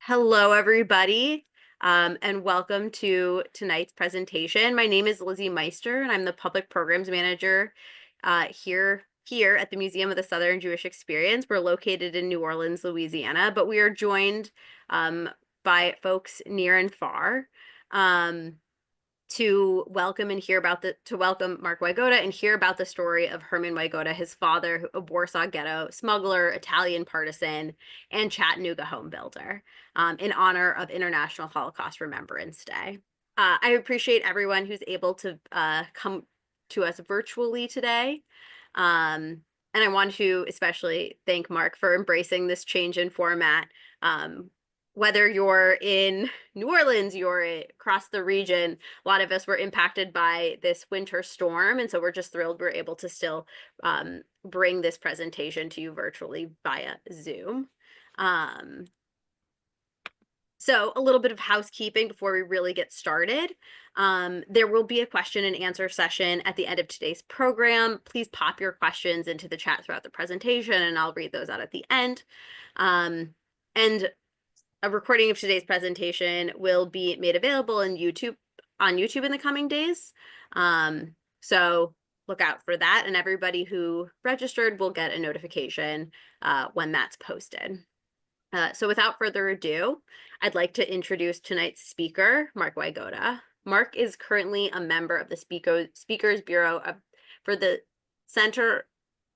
Hello, everybody, and welcome to tonight's presentation. My name is Lizzie Meister, and I'm the Public Programs Manager here at the Museum of the Southern Jewish Experience. We're located in New Orleans, Louisiana, but we are joined by folks near and far. To welcome Mark Wygoda and hear about the story of Hermann Wygoda, his father, a Warsaw Ghetto smuggler, Italian partisan, and Chattanooga home builder, in honor of International Holocaust Remembrance Day. I appreciate everyone who's able to come to us virtually today. And I want to especially thank Mark for embracing this change in format. Whether you're in New Orleans, you're across the region, a lot of us were impacted by this winter storm. And so we're just thrilled we're able to still bring this presentation to you virtually via Zoom. So a little bit of housekeeping before we really get started. There will be a question and answer session at the end of today's program. Please pop your questions into the chat throughout the presentation and I'll read those out at the end. And a recording of today's presentation will be made available on YouTube in the coming days. So look out for that, and everybody who registered will get a notification when that's posted. So without further ado, I'd like to introduce tonight's speaker, Mark Wygoda. Mark is currently a member of the Speakers Bureau for the Center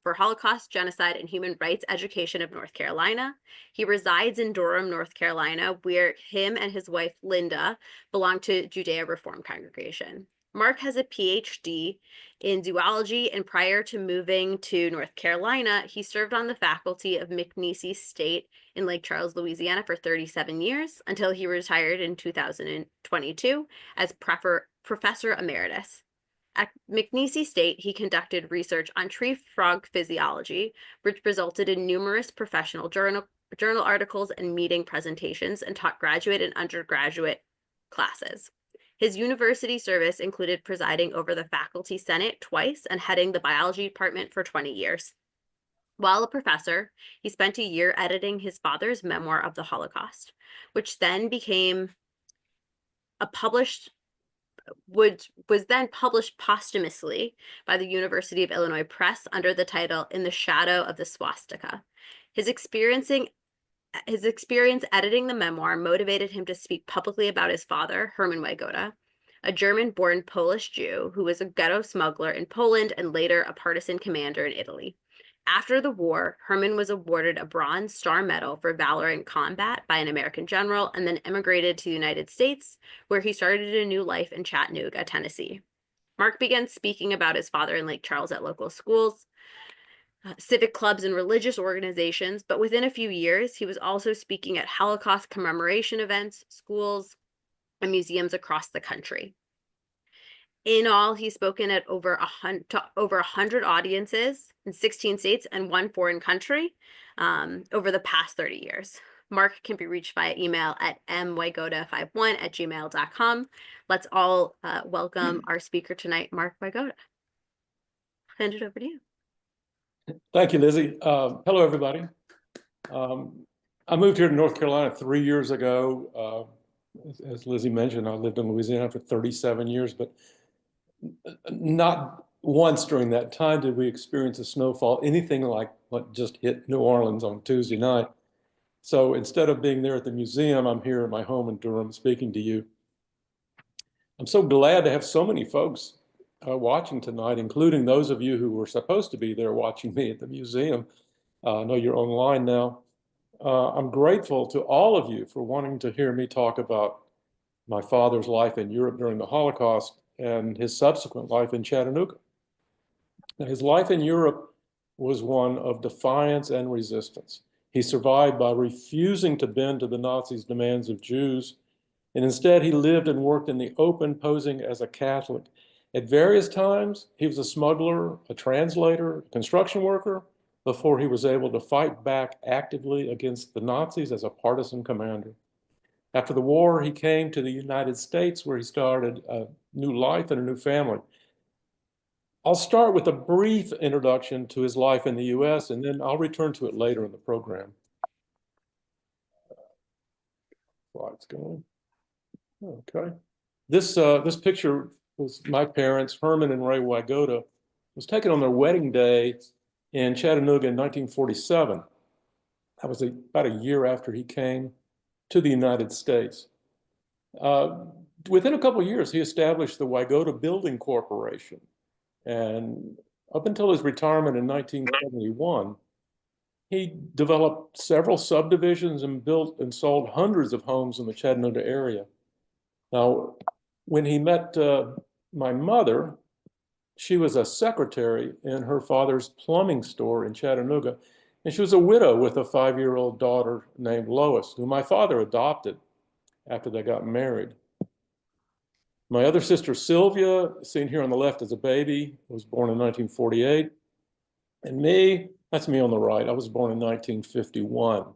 for Holocaust, Genocide, and Human Rights Education of North Carolina. He resides in Durham, North Carolina, where him and his wife, Linda, belong to Judea Reformed Congregation. Mark has a PhD in zoology, and prior to moving to North Carolina, he served on the faculty of McNeese State in Lake Charles, Louisiana for 37 years until he retired in 2022 as Professor Emeritus. At McNeese State, he conducted research on tree frog physiology, which resulted in numerous professional journal articles and meeting presentations, and taught graduate and undergraduate classes. His university service included presiding over the faculty senate twice and heading the biology department for 20 years. While a professor, he spent a year editing his father's memoir of the Holocaust, which then was then published posthumously by the University of Illinois Press under the title In the Shadow of the Swastika. His experience editing the memoir motivated him to speak publicly about his father, Hermann Wygoda, a German-born Polish Jew who was a ghetto smuggler in Poland and later a partisan commander in Italy. After the war, Hermann was awarded a Bronze Star Medal for valor in combat by an American general and then immigrated to the United States, where he started a new life in Chattanooga, Tennessee. Mark began speaking about his father in Lake Charles at local schools, civic clubs, and religious organizations, but within a few years, he was also speaking at Holocaust commemoration events, schools, and museums across the country. In all, he's spoken at over 100 audiences in 16 states and one foreign country over the past 30 years. Mark can be reached via email at mwygoda51@gmail.com. Let's all welcome our speaker tonight, Mark Wygoda. Hand it over to you. Thank you, Lizzie. Hello, everybody. I moved here to North Carolina 3 years ago. As Lizzie mentioned, I lived in Louisiana for 37 years, but not once during that time did we experience a snowfall, anything like what just hit New Orleans on Tuesday night. So instead of being there at the museum, I'm here at my home in Durham speaking to you. I'm so glad to have so many folks watching tonight, including those of you who were supposed to be there watching me at the museum. I know you're online now. I'm grateful to all of you for wanting to hear me talk about my father's life in Europe during the Holocaust and his subsequent life in Chattanooga. Now, his life in Europe was one of defiance and resistance. He survived by refusing to bend to the Nazis' demands of Jews, and instead he lived and worked in the open, posing as a Catholic. At various times, he was a smuggler, a translator, a construction worker, before he was able to fight back actively against the Nazis as a partisan commander. After the war, he came to the United States, where he started a new life and a new family. I'll start with a brief introduction to his life in the US, and then I'll return to it later in the program. Slides going. Okay. This picture was my parents, Herman and Ray Wygoda, was taken on their wedding day in Chattanooga in 1947. That was about a year after he came to the United States. Within a couple of years, he established the Wygoda Building Corporation. And up until his retirement in 1971, he developed several subdivisions and built and sold hundreds of homes in the Chattanooga area. Now, when he met my mother, she was a secretary in her father's plumbing store in Chattanooga, and she was a widow with a 5-year-old daughter named Lois, who my father adopted after they got married. My other sister, Sylvia, seen here on the left as a baby, was born in 1948. And me, that's me on the right. I was born in 1951.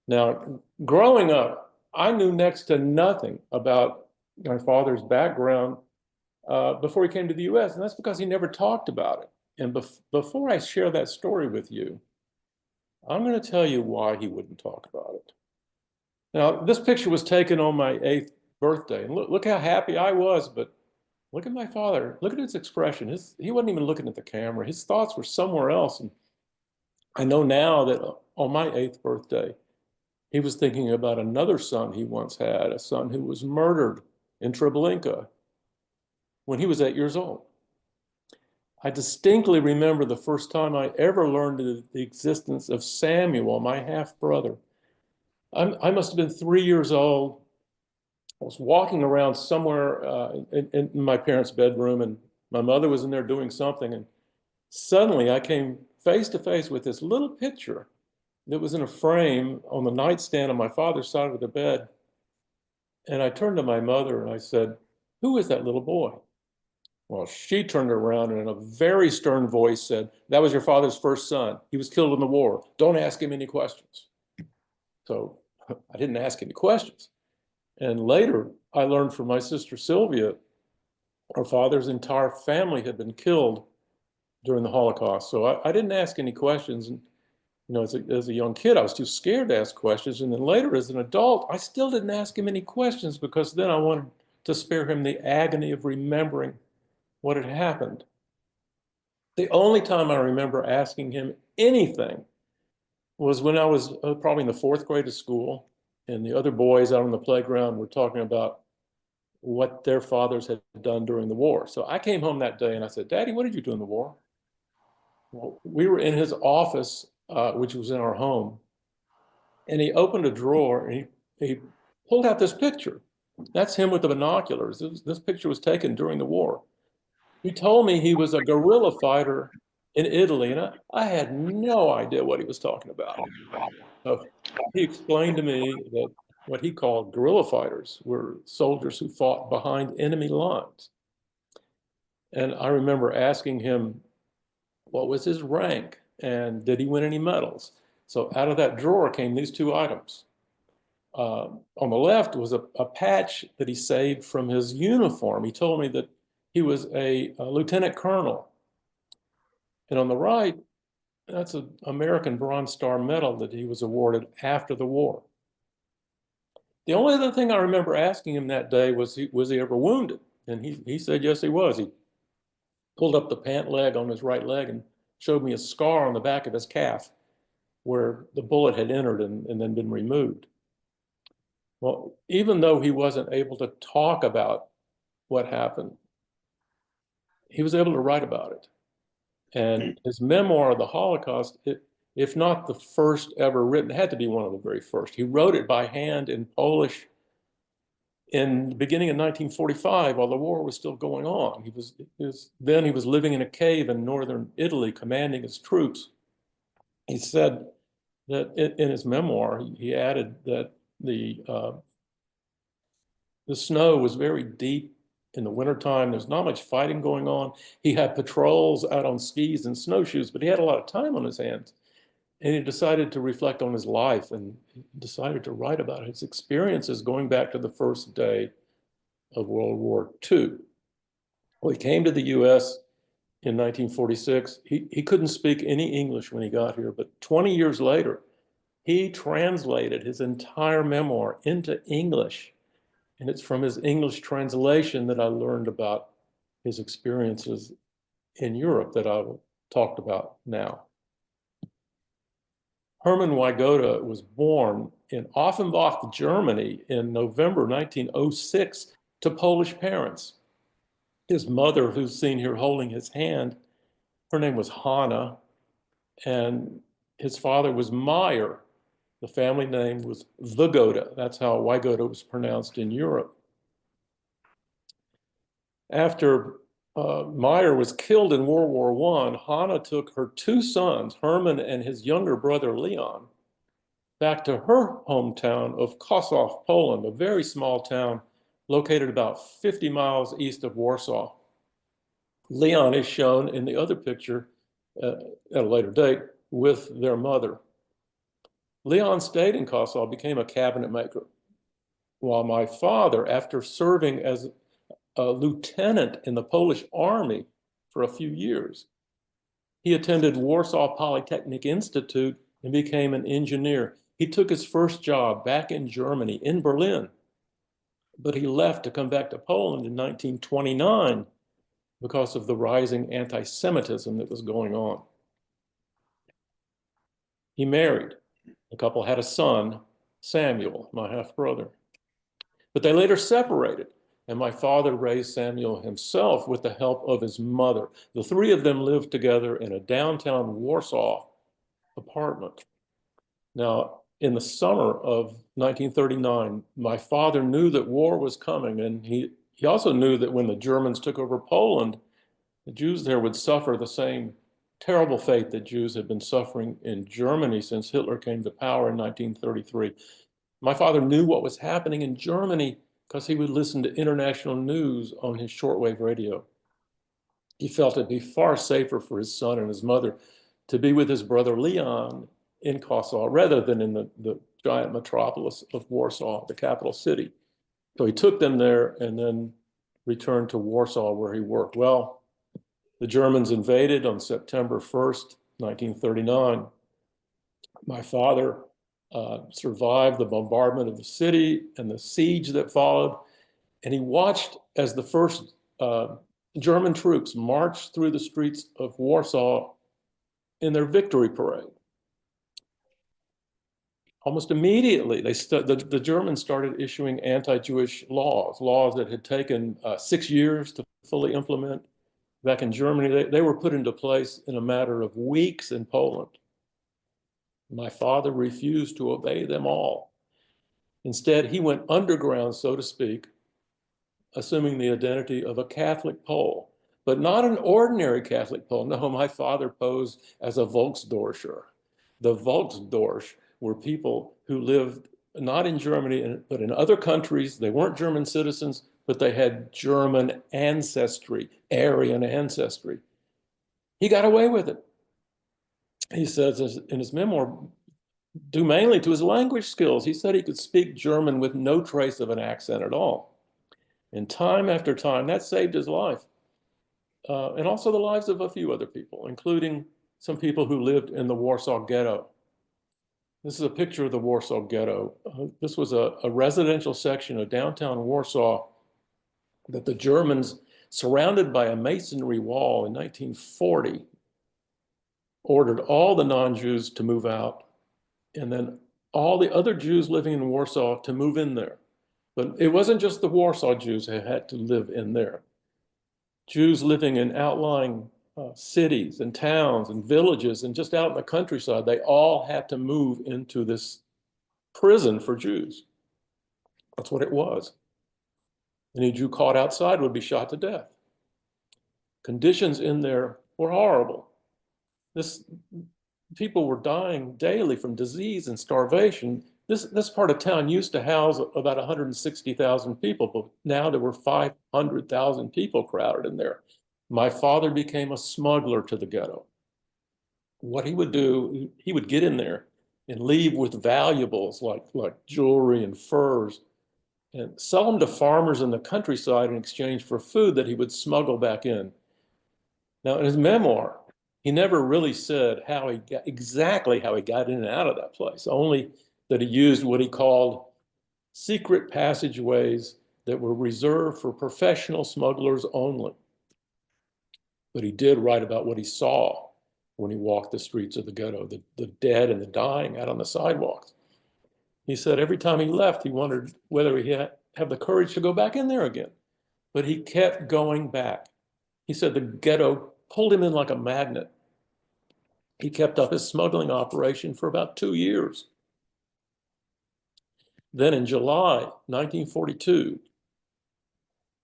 Now, growing up, I knew next to nothing about my father's background before he came to the US, and that's because he never talked about it. And before I share that story with you, I'm going to tell you why he wouldn't talk about it. Now, this picture was taken on my 8th birthday, and look how happy I was, but look at my father. Look at his expression. He wasn't even looking at the camera. His thoughts were somewhere else. And I know now that on my 8th birthday, he was thinking about another son he once had, a son who was murdered in Treblinka when he was 8 years old. I distinctly remember the first time I ever learned the existence of Samuel, my half-brother. I must have been 3 years old. I was walking around somewhere in my parents' bedroom, and my mother was in there doing something, and suddenly I came face to face with this little picture that was in a frame on the nightstand on my father's side of the bed. And I turned to my mother and I said, "Who is that little boy?" Well, she turned around and in a very stern voice said, "That was your father's first son. He was killed in the war. Don't ask him any questions." So I didn't ask any questions. And later, I learned from my sister Sylvia, our father's entire family had been killed during the Holocaust. So I didn't ask any questions. And, you know, as a young kid, I was too scared to ask questions. And then later, as an adult, I still didn't ask him any questions because then I wanted to spare him the agony of remembering what had happened. The only time I remember asking him anything was when I was probably in the 4th grade of school, and the other boys out on the playground were talking about what their fathers had done during the war. So I came home that day and I said, "Daddy, what did you do in the war?" Well, we were in his office, which was in our home, and he opened a drawer and he pulled out this picture. That's him with the binoculars. This picture was taken during the war. He told me he was a guerrilla fighter in Italy, and I had no idea what he was talking about. So he explained to me that what he called guerrilla fighters were soldiers who fought behind enemy lines. And I remember asking him, what was his rank and did he win any medals? So out of that drawer came these 2 items. On the left was a patch that he saved from his uniform. He told me that he was a lieutenant colonel. And on the right, that's an American Bronze Star medal that he was awarded after the war. The only other thing I remember asking him that day was he ever wounded? And he said, yes, he was. He pulled up the pant leg on his right leg and showed me a scar on the back of his calf where the bullet had entered and then been removed. Well, even though he wasn't able to talk about what happened, he was able to write about it. And his memoir of the Holocaust, if not the first ever written, it had to be one of the very first. He wrote it by hand in Polish in the beginning of 1945 while the war was still going on. Then he was living in a cave in northern Italy commanding his troops. He said that in his memoir, he added that the snow was very deep in the wintertime. There's not much fighting going on. He had patrols out on skis and snowshoes, but he had a lot of time on his hands. And he decided to reflect on his life and decided to write about his experiences going back to the first day of World War II. Well, he came to the US in 1946. He couldn't speak any English when he got here, but 20 years later, He translated his entire memoir into English. And it's from his English translation that I learned about his experiences in Europe that I talked about now. Hermann Wygoda was born in Offenbach, Germany in November 1906 to Polish parents. His mother, who's seen here holding his hand, her name was Hanna, and his father was Meyer. The family name was Wygoda. That's how Wygoda was pronounced in Europe. After Meyer was killed in World War I, Hanna took her two sons, Hermann and his younger brother Leon, back to her hometown of Kossow, Poland, a very small town located about 50 miles east of Warsaw. Leon is shown in the other picture at a later date with their mother. Leon stayed in Kossow, became a cabinet maker, while my father, after serving as a lieutenant in the Polish army for a few years, he attended Warsaw Polytechnic Institute and became an engineer. He took his first job back in Germany, in Berlin, but he left to come back to Poland in 1929 because of the rising anti-Semitism that was going on. He married. The couple had a son, Samuel, my half-brother. But they later separated, and my father raised Samuel himself with the help of his mother. The three of them lived together in a downtown Warsaw apartment. Now, in the summer of 1939, my father knew that war was coming, and he also knew that when the Germans took over Poland, the Jews there would suffer the same terrible fate that Jews had been suffering in Germany since Hitler came to power in 1933. My father knew what was happening in Germany because he would listen to international news on his shortwave radio. He felt it'd be far safer for his son and his mother to be with his brother Leon in Kossow rather than in the giant metropolis of Warsaw, the capital city. So he took them there and then returned to Warsaw where he worked. Well, the Germans invaded on September 1st, 1939. My father survived the bombardment of the city and the siege that followed, and he watched as the first German troops marched through the streets of Warsaw in their victory parade. Almost immediately, the Germans started issuing anti-Jewish laws that had taken 6 years to fully implement. Back in Germany, they were put into place in a matter of weeks in Poland. My father refused to obey them all. Instead, he went underground, so to speak, assuming the identity of a Catholic Pole, but not an ordinary Catholic Pole. No, my father posed as a Volksdeutscher. The Volksdeutsche were people who lived not in Germany, but in other countries. They weren't German citizens, but they had German ancestry, Aryan ancestry. He got away with it. He says in his memoir, due mainly to his language skills. He said he could speak German with no trace of an accent at all. And time after time, that saved his life. And also the lives of a few other people, including some people who lived in the Warsaw Ghetto. This is a picture of the Warsaw Ghetto. This was a residential section of downtown Warsaw that the Germans, surrounded by a masonry wall in 1940, ordered all the non-Jews to move out, and then all the other Jews living in Warsaw to move in there. But it wasn't just the Warsaw Jews who had to live in there. Jews living in outlying cities and towns and villages and just out in the countryside, they all had to move into this prison for Jews. That's what it was. Any Jew caught outside would be shot to death. Conditions in there were horrible. People were dying daily from disease and starvation. This part of town used to house about 160,000 people, but now there were 500,000 people crowded in there. My father became a smuggler to the ghetto. What he would do, he would get in there and leave with valuables like jewelry and furs and sell them to farmers in the countryside in exchange for food that he would smuggle back in. Now, in his memoir, He never really said exactly how he got in and out of that place, only that he used what he called secret passageways that were reserved for professional smugglers only. But he did write about what he saw when he walked the streets of the ghetto, the dead and the dying out on the sidewalks. He said every time he left, he wondered whether he had have the courage to go back in there again. But he kept going back. He said the ghetto pulled him in like a magnet. He kept up his smuggling operation for about 2 years. Then in July 1942,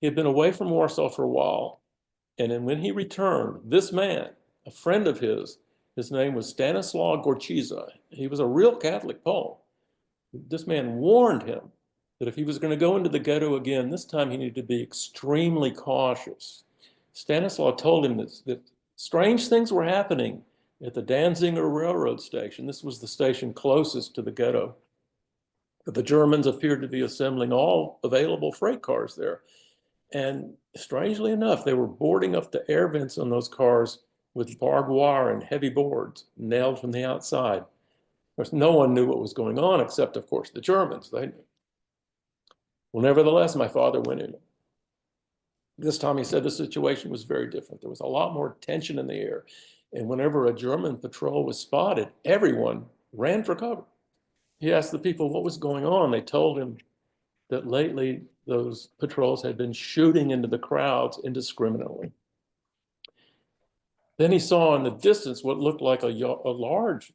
he had been away from Warsaw for a while. And then when he returned, this man, a friend of his name was Stanislaw Gorczyca. He was a real Catholic Pole. This man warned him that if he was going to go into the ghetto again, this time he needed to be extremely cautious. Stanislaw told him that strange things were happening at the Danziger railroad station. This was the station closest to the ghetto. The Germans appeared to be assembling all available freight cars there. And strangely enough, they were boarding up the air vents on those cars with barbed wire and heavy boards nailed from the outside. Of course, no one knew what was going on except, of course, the Germans. They knew. Well, nevertheless, my father went in. This time he said the situation was very different. There was a lot more tension in the air. And whenever a German patrol was spotted, everyone ran for cover. He asked the people what was going on. They told him that lately those patrols had been shooting into the crowds indiscriminately. Then he saw in the distance what looked like a large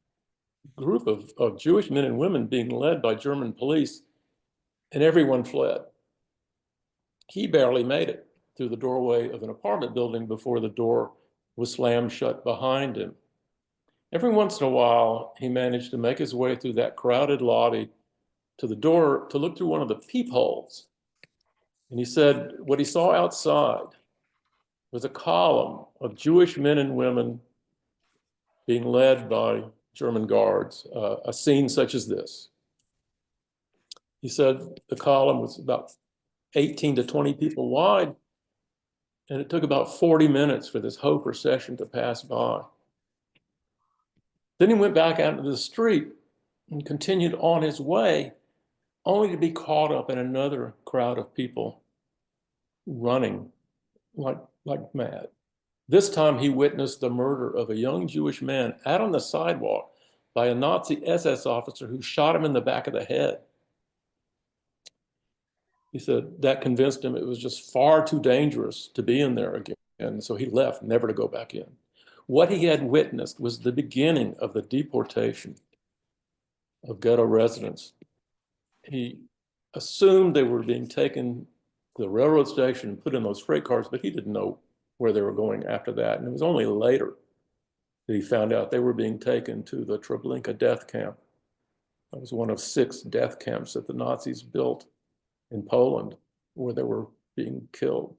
group of Jewish men and women being led by German police, and everyone fled. He barely made it through the doorway of an apartment building before the door was slammed shut behind him. Every once in a while, he managed to make his way through that crowded lobby to the door to look through one of the peepholes. And he said what he saw outside was a column of Jewish men and women being led by German guards, a scene such as this. He said the column was about 18 to 20 people wide, and it took about 40 minutes for this whole procession to pass by. Then he went back out into the street and continued on his way, only to be caught up in another crowd of people running like mad. This time he witnessed the murder of a young Jewish man out on the sidewalk by a Nazi SS officer who shot him in the back of the head. He said that convinced him it was just far too dangerous to be in there again. And so he left, never to go back in. What he had witnessed was the beginning of the deportation of ghetto residents. He assumed they were being taken to the railroad station and put in those freight cars, but he didn't know where they were going after that. And it was only later that he found out they were being taken to the Treblinka death camp. That was one of 6 death camps that the Nazis built in Poland where they were being killed.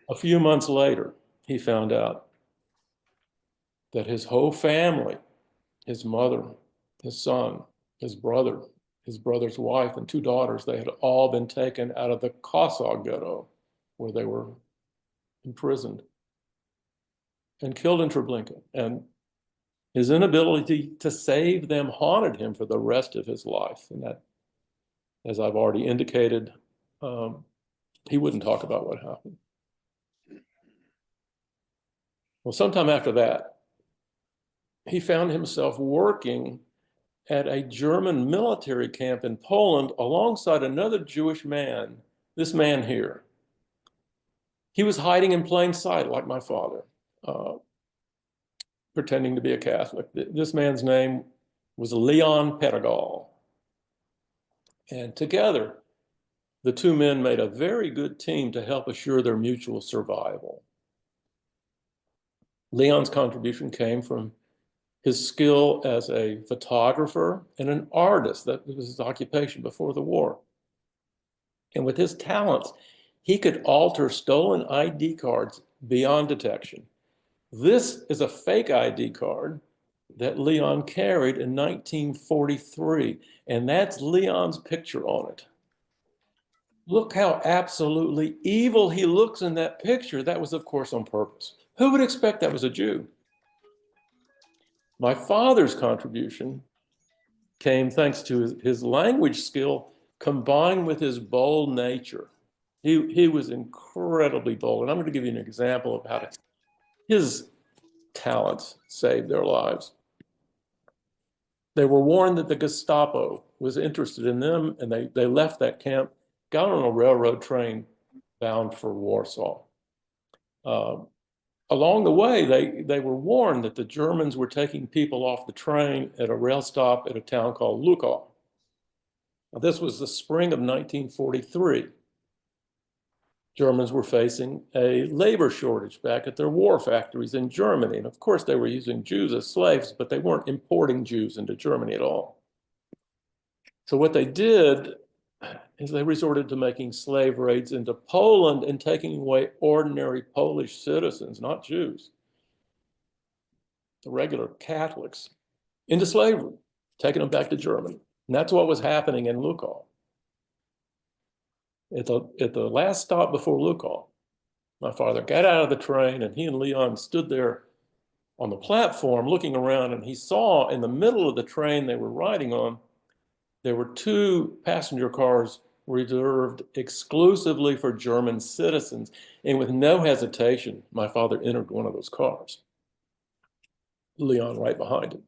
A few months later, he found out that his whole family, his mother, his son, his brother's wife, and 2 daughters, they had all been taken out of the Warsaw Ghetto where they were imprisoned and killed in Treblinka. And his inability to save them haunted him for the rest of his life. And that, as I've already indicated, he wouldn't talk about what happened. Well, sometime after that, he found himself working at a German military camp in Poland alongside another Jewish man, this man here. He was hiding in plain sight like my father, pretending to be a Catholic. This man's name was Leon Pedagal. And together, the 2 men made a very good team to help assure their mutual survival. Leon's contribution came from his skill as a photographer and an artist. That was his occupation before the war. And with his talents, he could alter stolen ID cards beyond detection. This is a fake ID card that Leon carried in 1943, and that's Leon's picture on it. Look how absolutely evil he looks in that picture. That was, of course, on purpose. Who would expect that was a Jew? My father's contribution came thanks to his language skill combined with his bold nature. He was incredibly bold. And I'm going to give you an example of how his talents saved their lives. They were warned that the Gestapo was interested in them, and they left that camp, got on a railroad train bound for Warsaw. Along the way, they were warned that the Germans were taking people off the train at a rail stop at a town called Lukow. Now, this was the spring of 1943. Germans were facing a labor shortage back at their war factories in Germany. And of course, they were using Jews as slaves, but they weren't importing Jews into Germany at all. So what they did is they resorted to making slave raids into Poland and taking away ordinary Polish citizens, not Jews, the regular Catholics, into slavery, taking them back to Germany. And that's what was happening in Lukow. At the last stop before Lukow, my father got out of the train, and he and Leon stood there on the platform looking around, and he saw in the middle of the train they were riding on, there were two passenger cars reserved exclusively for German citizens. And with no hesitation, my father entered one of those cars, Leon right behind him.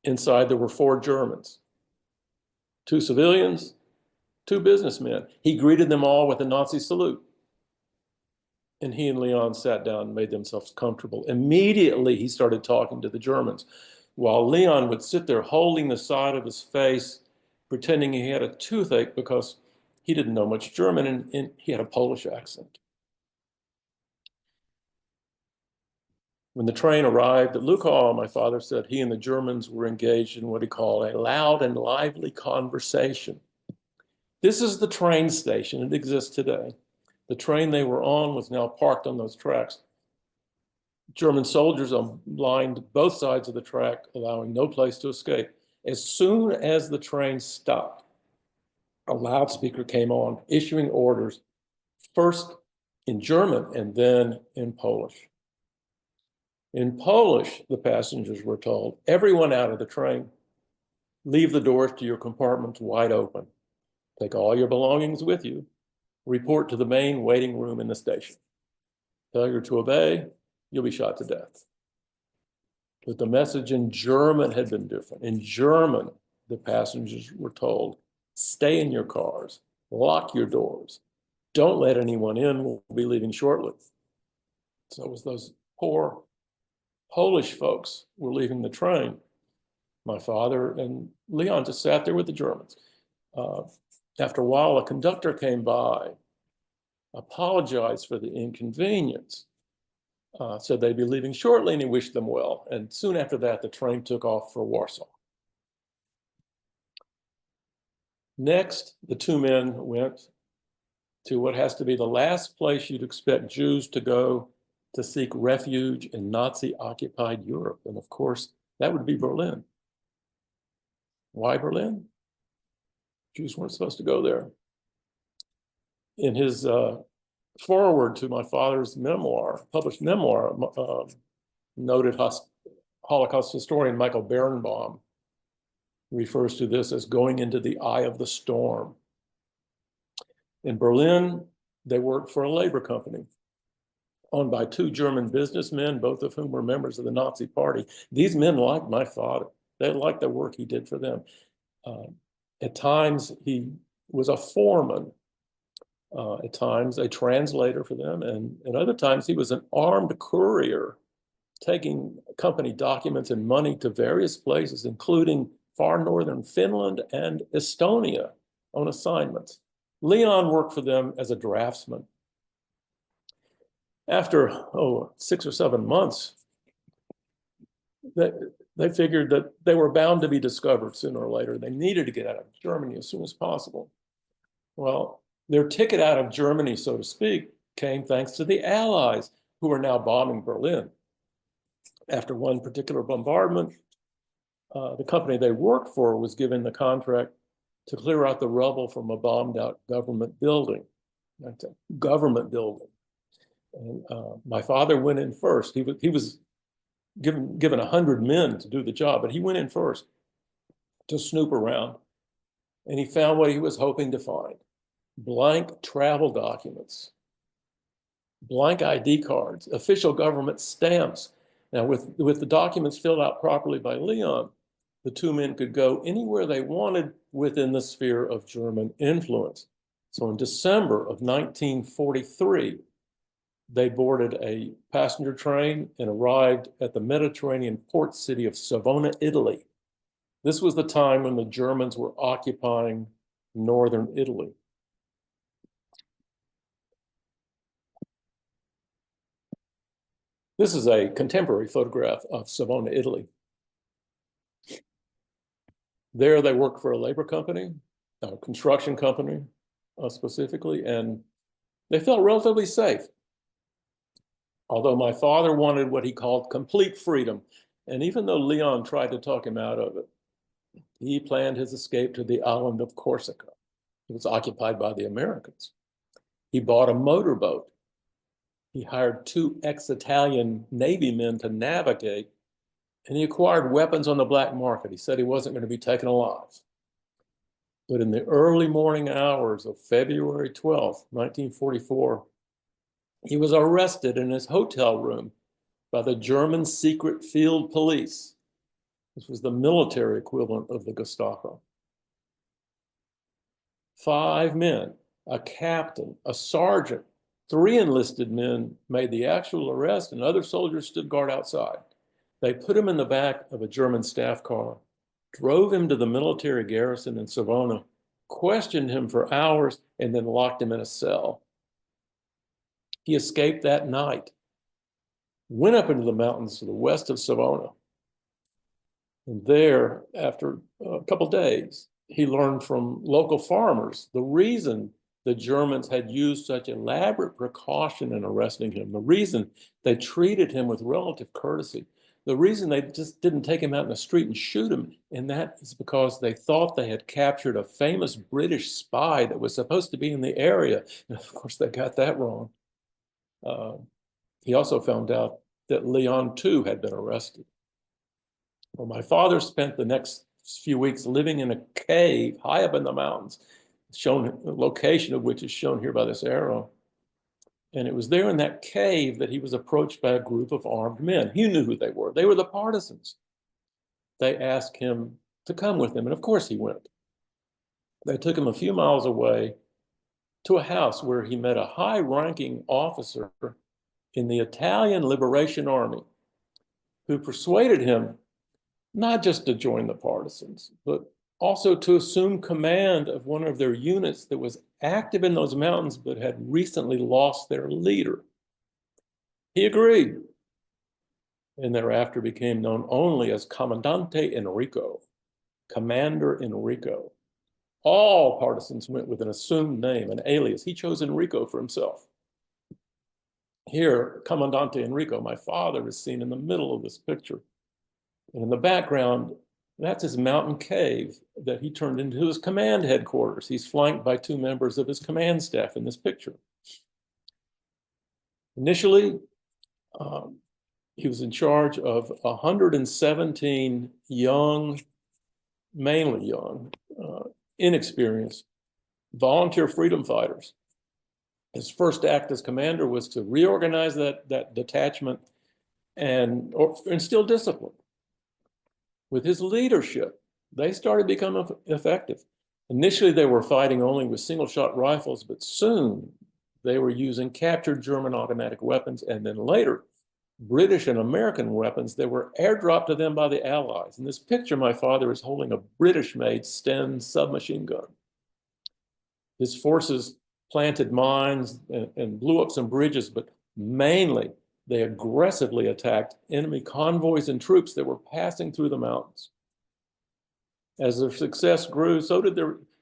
Inside, there were 4 Germans, 2 civilians, 2 businessmen. He greeted them all with a Nazi salute. And he and Leon sat down and made themselves comfortable. Immediately, he started talking to the Germans, while Leon would sit there holding the side of his face, pretending he had a toothache because he didn't know much German, and he had a Polish accent. When the train arrived at Lukow, my father said he and the Germans were engaged in what he called a loud and lively conversation. This is the train station. It exists today. The train they were on was now parked on those tracks. German soldiers lined both sides of the track, allowing no place to escape. As soon as the train stopped, a loudspeaker came on, issuing orders, first in German and then in Polish. In Polish, the passengers were told, everyone out of the train, leave the doors to your compartments wide open. Take all your belongings with you. Report to the main waiting room in the station. Failure to obey, you'll be shot to death. But the message in German had been different. In German, the passengers were told, stay in your cars, lock your doors, don't let anyone in, we'll be leaving shortly. So it was those poor Polish folks were leaving the train. My father and Leon just sat there with the Germans. After a while, a conductor came by, apologized for the inconvenience, said they'd be leaving shortly, and he wished them well. And soon after that, the train took off for Warsaw. Next, the 2 men went to what has to be the last place you'd expect Jews to go to seek refuge in Nazi-occupied Europe. And of course, that would be Berlin. Why Berlin? Jews weren't supposed to go there. In his foreword to my father's memoir, published memoir, noted Holocaust historian Michael Berenbaum refers to this as going into the eye of the storm. In Berlin, they worked for a labor company owned by 2 German businessmen, both of whom were members of the Nazi Party. These men liked my father. They liked the work he did for them. At times, he was a foreman. At times, a translator for them. And at other times, he was an armed courier, taking company documents and money to various places, including far northern Finland and Estonia on assignments. Leon worked for them as a draftsman. After 6 or 7 months, they figured that they were bound to be discovered sooner or later. They needed to get out of Germany as soon as possible. Well, their ticket out of Germany, so to speak, came thanks to the Allies, who were now bombing Berlin. After one particular bombardment, the company they worked for was given the contract to clear out the rubble from a bombed out government building. That's a government building. And my father went in first. He was given 100 men to do the job, but he went in first to snoop around, and he found what he was hoping to find: blank travel documents, blank ID cards, official government stamps. Now, with the documents filled out properly by Leon, the two men could go anywhere they wanted within the sphere of German influence. So in December of 1943, they boarded a passenger train and arrived at the Mediterranean port city of Savona, Italy. This was the time when the Germans were occupying northern Italy. This is a contemporary photograph of Savona, Italy. There they worked for a labor company, a construction company specifically, and they felt relatively safe. Although my father wanted what he called complete freedom, and even though Leon tried to talk him out of it, he planned his escape to the island of Corsica. It was occupied by the Americans. He bought a motorboat. He hired 2 ex-Italian Navy men to navigate, and he acquired weapons on the black market. He said he wasn't going to be taken alive. But in the early morning hours of February 12th, 1944, he was arrested in his hotel room by the German secret field police. This was the military equivalent of the Gestapo. 5 men, a captain, a sergeant, 3 enlisted men made the actual arrest, and other soldiers stood guard outside. They put him in the back of a German staff car, drove him to the military garrison in Savona, questioned him for hours, and then locked him in a cell. He escaped that night, went up into the mountains to the west of Savona, and there, after a couple of days, he learned from local farmers the reason the Germans had used such elaborate precaution in arresting him, the reason they treated him with relative courtesy, the reason they just didn't take him out in the street and shoot him, and that is because they thought they had captured a famous British spy that was supposed to be in the area. And of course, they got that wrong. He also found out that Leon, too, had been arrested. Well, my father spent the next few weeks living in a cave high up in the mountains, the location of which is shown here by this arrow. And it was there in that cave that he was approached by a group of armed men. He knew who they were. They were the partisans. They asked him to come with them, and of course he went. They took him a few miles away to a house where he met a high-ranking officer in the Italian Liberation Army who persuaded him not just to join the partisans, but also to assume command of one of their units that was active in those mountains but had recently lost their leader. He agreed, and thereafter became known only as Commandante Enrico, Commander Enrico. All partisans went with an assumed name, an alias. He chose Enrico for himself. Here, Commandante Enrico, my father, is seen in the middle of this picture. And in the background, that's his mountain cave that he turned into his command headquarters. He's flanked by 2 members of his command staff in this picture. Initially, he was in charge of 117 young, mainly young, inexperienced volunteer freedom fighters. His first act as commander was to reorganize that detachment and instill discipline. With his leadership, they started becoming effective. Initially, they were fighting only with single-shot rifles, but soon they were using captured German automatic weapons, and then later, British and American weapons that were airdropped to them by the Allies. In this picture, my father is holding a British-made Sten submachine gun. His forces planted mines and blew up some bridges, but mainly they aggressively attacked enemy convoys and troops that were passing through the mountains. As their success grew, so did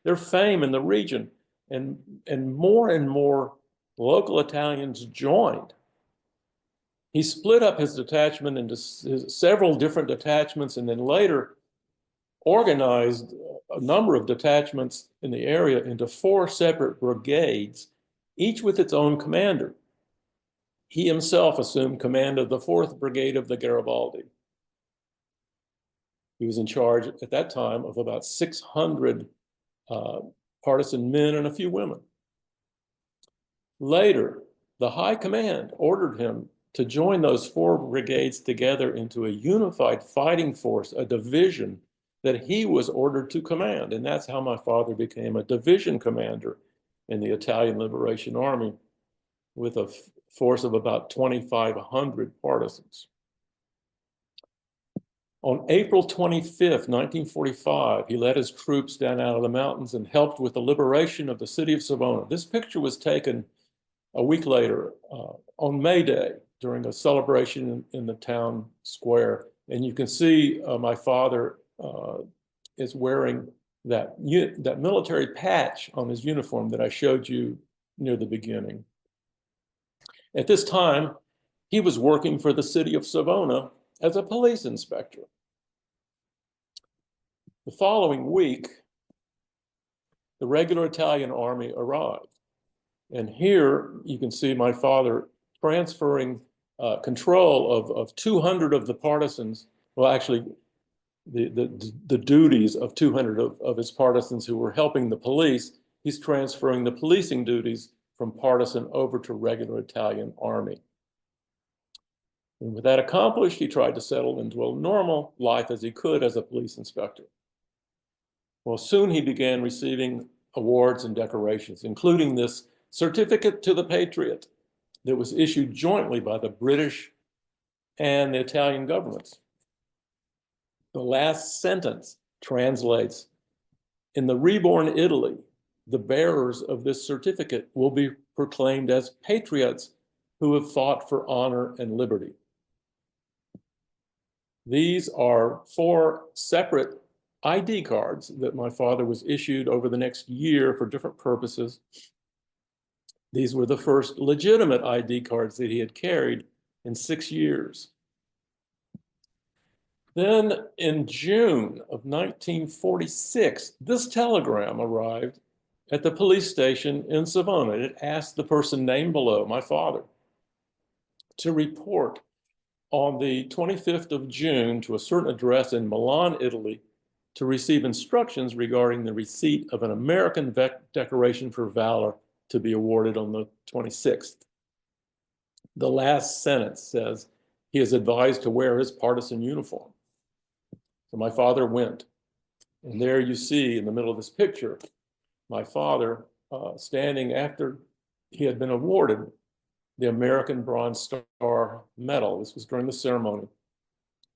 their fame in the region, and more local Italians joined. He split up his detachment into several different detachments, and then later organized a number of detachments in the area into 4 separate brigades, each with its own commander. he himself assumed command of the 4th Brigade of the Garibaldi. He was in charge at that time of about 600 partisan men and a few women. Later, the high command ordered him to join those 4 brigades together into a unified fighting force, a division that he was ordered to command. And that's how my father became a division commander in the Italian Liberation Army with a force of about 2,500 partisans. On April 25th, 1945, he led his troops down out of the mountains and helped with the liberation of the city of Savona. This picture was taken a week later on May Day during a celebration in the town square. And you can see my father is wearing that military patch on his uniform that I showed you near the beginning. At this time, he was working for the city of Savona as a police inspector. The following week, the regular Italian army arrived. And here you can see my father transferring control of 200 of the partisans, well, actually, the duties of 200 of his partisans who were helping the police. He's transferring the policing duties from partisan over to regular Italian army. And with that accomplished, he tried to settle into a normal life as he could as a police inspector. Well, soon he began receiving awards and decorations, including this Certificate to the Patriot that was issued jointly by the British and the Italian governments. The last sentence translates, "In the reborn Italy, the bearers of this certificate will be proclaimed as patriots who have fought for honor and liberty." These are 4 separate ID cards that my father was issued over the next year for different purposes. These were the first legitimate ID cards that he had carried in 6 years. Then in June of 1946, this telegram arrived at the police station in Savona. It asked the person named below, my father, to report on the 25th of June to a certain address in Milan, Italy, to receive instructions regarding the receipt of an American Decoration for Valor to be awarded on the 26th. The last sentence says, he is advised to wear his partisan uniform. So my father went. And there you see in the middle of this picture, my father standing after he had been awarded the American Bronze Star Medal. This was during the ceremony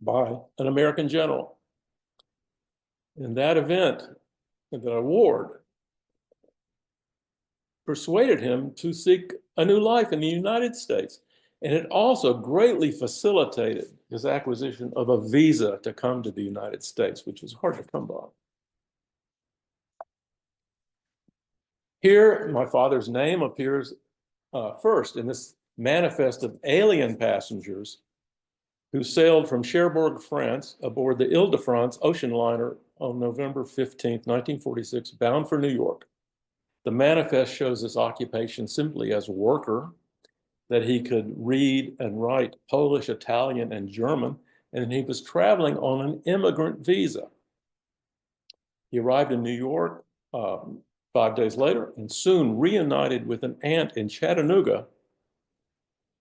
by an American general. And that event, that award, persuaded him to seek a new life in the United States. And it also greatly facilitated his acquisition of a visa to come to the United States, which was hard to come by. Here, my father's name appears first in this manifest of alien passengers who sailed from Cherbourg, France, aboard the Ile-de-France ocean liner on November 15, 1946, bound for New York. The manifest shows his occupation simply as a worker, that he could read and write Polish, Italian, and German, and he was traveling on an immigrant visa. He arrived in New York 5 days later and soon reunited with an aunt in Chattanooga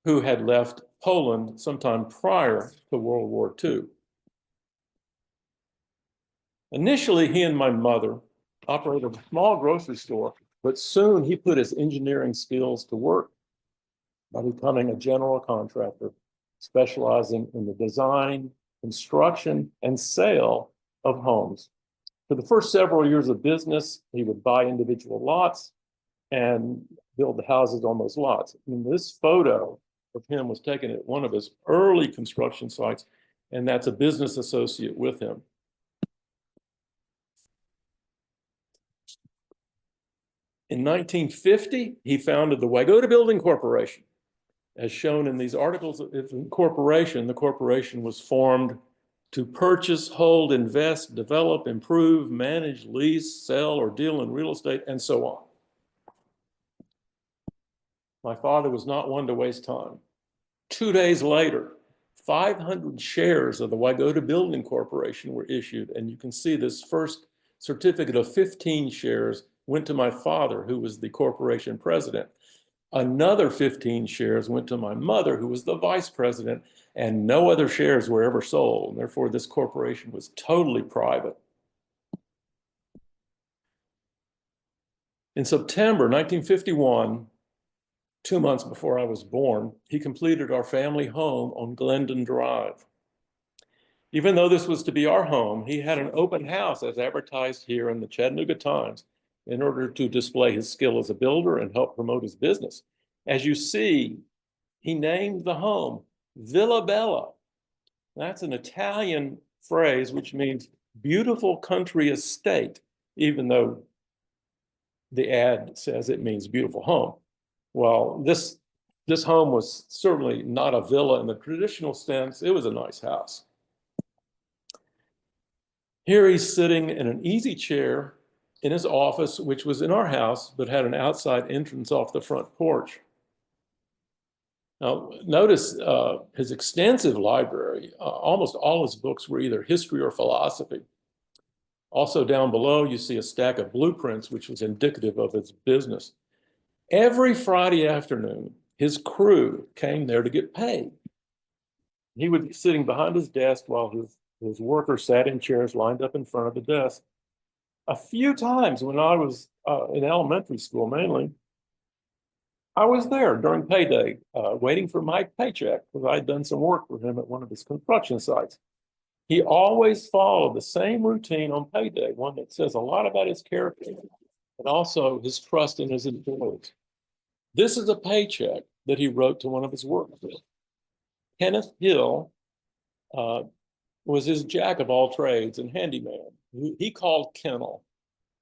who had left Poland sometime prior to World War II. Initially, he and my mother operated a small grocery store, but soon he put his engineering skills to work by becoming a general contractor, specializing in the design, construction, and sale of homes. For the first several years of business, he would buy individual lots and build the houses on those lots. I mean, this photo of him was taken at one of his early construction sites, and that's a business associate with him. In 1950, he founded the Wygoda Building Corporation. As shown in these articles of incorporation, the corporation was formed to purchase, hold, invest, develop, improve, manage, lease, sell, or deal in real estate, and so on. My father was not one to waste time. 2 days later, 500 shares of the Wygoda Building Corporation were issued, and you can see this first certificate of 15 shares went to my father, who was the corporation president. Another 15 shares went to my mother, who was the vice president, and no other shares were ever sold. And therefore, this corporation was totally private. In September 1951, 2 months before I was born, he completed our family home on Glendon Drive. Even though this was to be our home, he had an open house as advertised here in the Chattanooga Times in order to display his skill as a builder and help promote his business. As you see, he named the home Villa Bella. That's an Italian phrase which means beautiful country estate, even though the ad says it means beautiful home. Well, this home was certainly not a villa in the traditional sense. It was a nice house. Here he's sitting in an easy chair in his office, which was in our house, but had an outside entrance off the front porch. Now, notice his extensive library. Almost all his books were either history or philosophy. Also down below, you see a stack of blueprints, which was indicative of his business. Every Friday afternoon, his crew came there to get paid. He would be sitting behind his desk while his workers sat in chairs lined up in front of the desk. A few times when I was in elementary school, mainly, I was there during payday, waiting for my paycheck because I'd done some work for him at one of his construction sites. He always followed the same routine on payday, one that says a lot about his character and also his trust in his employees. This is a paycheck that he wrote to one of his workers. Kenneth Hill was his jack of all trades and handyman. He called Kennel,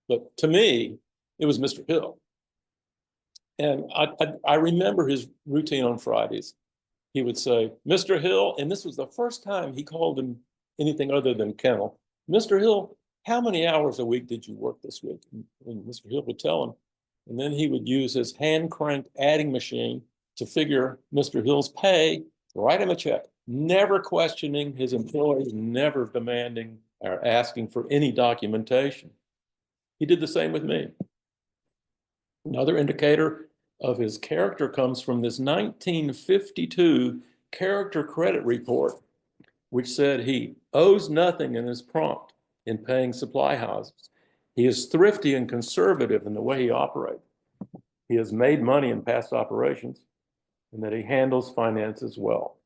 but to me, it was Mr. Hill. And I remember his routine on Fridays. He would say, Mr. Hill, and this was the first time he called him anything other than Kennel. Mr. Hill, how many hours a week did you work this week? And Mr. Hill would tell him. And then he would use his hand-cranked adding machine to figure Mr. Hill's pay, write him a check, never questioning his employees, never demanding or asking for any documentation. He did the same with me. Another indicator of his character comes from this 1952 character credit report, which said he owes nothing and is prompt in paying supply houses. He is thrifty and conservative in the way he operates. He has made money in past operations and that he handles finances well.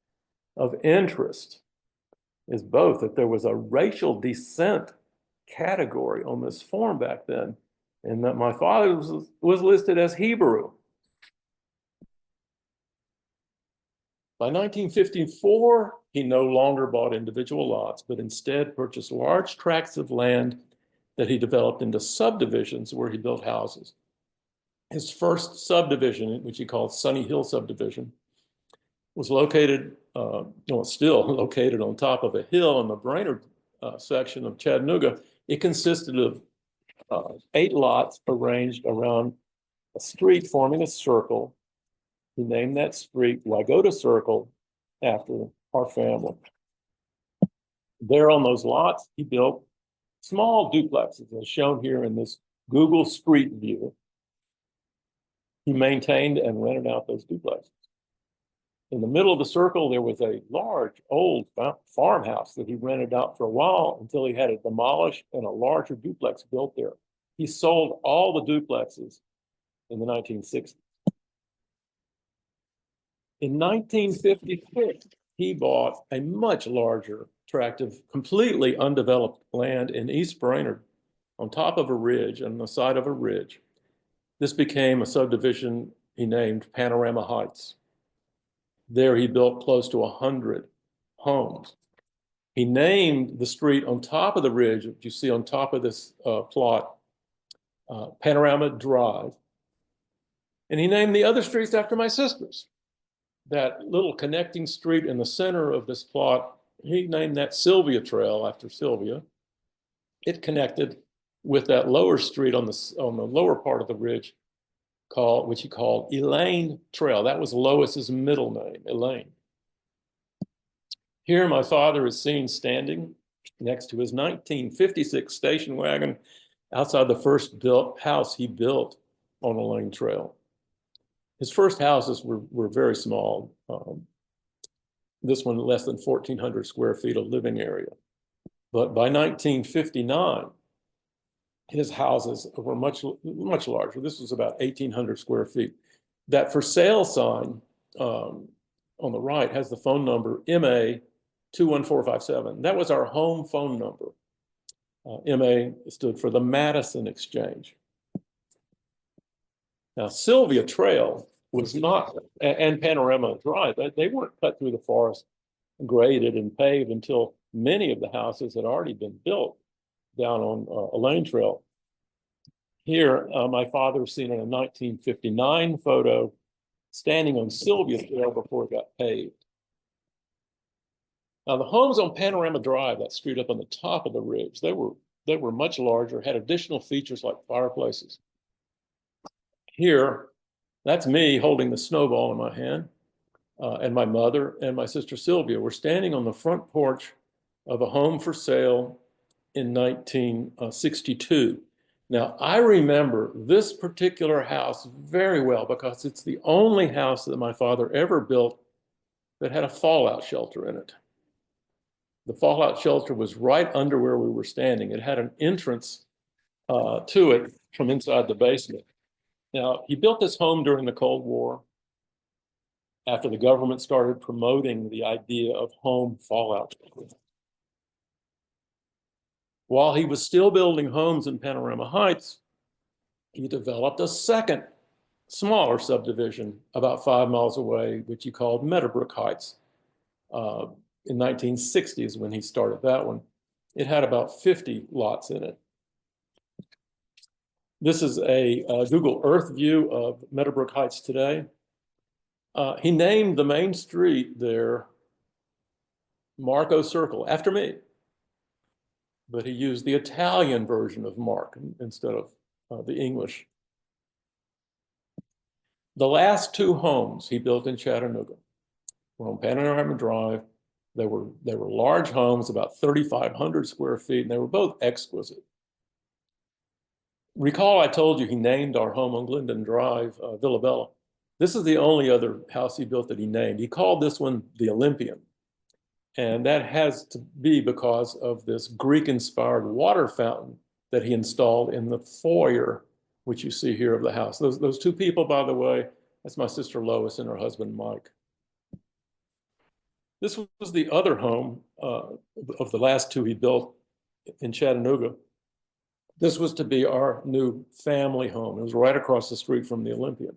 Of interest is both that there was a racial descent category on this form back then, and that my father was listed as Hebrew. By 1954, he no longer bought individual lots, but instead purchased large tracts of land that he developed into subdivisions where he built houses. His first subdivision, which he called Sunny Hill Subdivision, was located, still located on top of a hill in the Brainerd section of Chattanooga. It consisted of 8 lots arranged around a street forming a circle. He named that street Wygoda Circle after our family. There on those lots, he built small duplexes, as shown here in this Google Street View. He maintained and rented out those duplexes. In the middle of the circle, there was a large old farmhouse that he rented out for a while until he had it demolished and a larger duplex built there. He sold all the duplexes in the 1960s. In 1956, he bought a much larger tract of completely undeveloped land in East Brainerd on top of a ridge, on the side of a ridge. This became a subdivision he named Panorama Heights. There he built close to 100 homes. He named the street on top of the ridge that you see on top of this plot, Panorama Drive. And he named the other streets after my sisters. That little connecting street in the center of this plot, he named that Sylvia Trail after Sylvia. It connected with that lower street on the lower part of the ridge, which he called Elaine Trail. That was Lois's middle name, Elaine. Here, my father is seen standing next to his 1956 station wagon outside the first house he built on a lane trail. His first houses were very small. This one less than 1,400 square feet of living area. But by 1959, his houses were much larger. This was about 1,800 square feet. That for sale sign on the right has the phone number MA 21457. That was our home phone number. MA stood for the Madison Exchange. Now, Sylvia Trail was not, and Panorama Drive, they weren't cut through the forest, graded and paved until many of the houses had already been built down on a lane trail. Here, my father was seen in a 1959 photo standing on Sylvia Trail before it got paved. Now, the homes on Panorama Drive, that street up on the top of the ridge, they were much larger, had additional features like fireplaces. Here, that's me holding the snowball in my hand, and my mother and my sister Sylvia were standing on the front porch of a home for sale in 1962. Now, I remember this particular house very well because it's the only house that my father ever built that had a fallout shelter in it. The fallout shelter was right under where we were standing. It had an entrance to it from inside the basement. Now, he built this home during the Cold War after the government started promoting the idea of home fallout shelters. While he was still building homes in Panorama Heights, he developed a second, smaller subdivision about 5 miles away, which he called Meadowbrook Heights. In 1960 is when he started that one. It had about 50 lots in it. This is a Google Earth view of Meadowbrook Heights today. He named the main street there Marco Circle, after me. But he used the Italian version of Mark instead of the English. The last two homes he built in Chattanooga were on Panorama Drive. They were large homes, about 3,500 square feet, and they were both exquisite. Recall I told you he named our home on Glendon Drive, Villa Bella. This is the only other house he built that he named. He called this one the Olympian. And that has to be because of this Greek-inspired water fountain that he installed in the foyer, which you see here of the house. Those two people, by the way, that's my sister Lois and her husband Mike. This was the other home of the last two he built in Chattanooga. This was to be our new family home. It was right across the street from the Olympian.